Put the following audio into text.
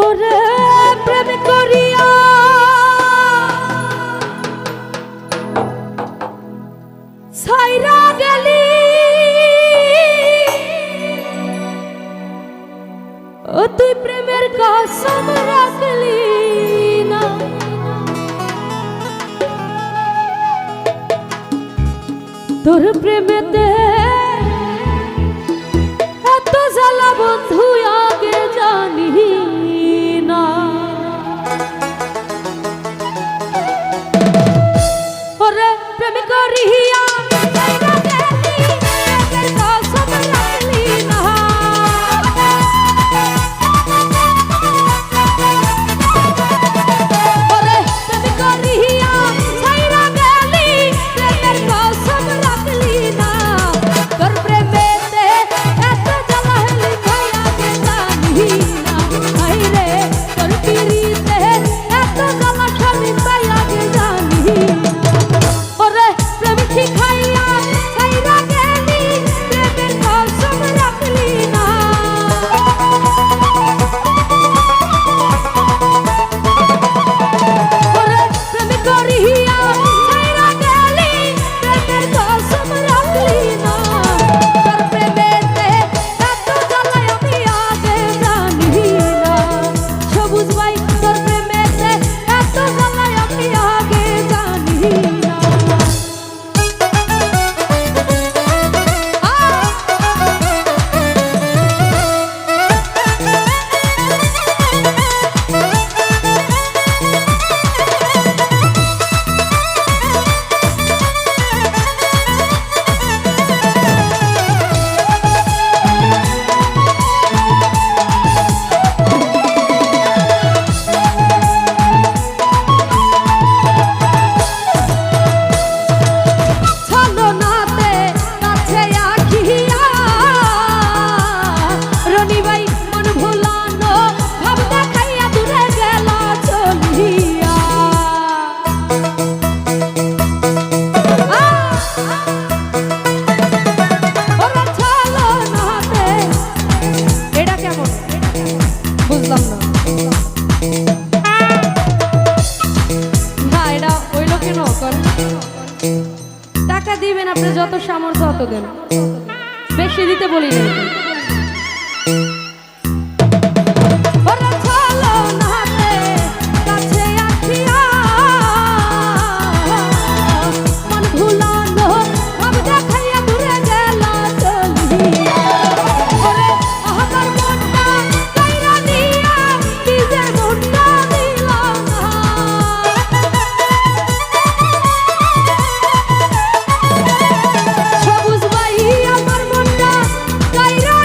ওরে প্রেম করিয়া ছাইরা গেলি ও তুই প্রেমের কসম রাখলি না তোর প্রেমেতে এত জ্বালা বন্ধু আগে জানি না ওরে প্রেম করিয়া ছাইরা গেলি প্রেমের কসম রাখলি না ওরে প্রেম করিয়া ছাইরা গেলি প্রেমের কসম রাখলি না তোর প্রেমেতে এত জ্বালা হলি ভাই আগে জানি না হাই রে তোর পিরিতে এত জ্বালা স্বামী ভাই আগে জানি না ওরে প্রেম শিখাইয়া ছাইরা গেলি প্রেমের কসম রাখলি না ওরে প্রেম করিয়া ছাইরা গেলি প্রেমের কসম রাখলি না তোর প্রেমেতে এত জ্বালা আমি আগে জানি না সবুজ ভাই তোর প্রেমেতে এত জ্বালা আমি আগে জানি না ছলনাতে কাছে আখিয়া রনি ভাই মন ভুলানো ভাব দেখাইয়া দূরে গেল চলিয়া ওরে ছলনাতে এটা কেমন বুঝলাম না না এটা ওইলো কেন করেন টাকা দিবেন আপনি যত সামর্থ্য অত দেন বেশি দিতে বলি না ওরে ছলনাতে কাছে আখিয়া মন ভুলানো ভাব দেখাইয়া দূরে গেল চলিয়া ওরে আমার মনটা কাইরা দিয়া নিজের মনটা দিলাম না সবুজ ভাই আমার মনটা কাইরা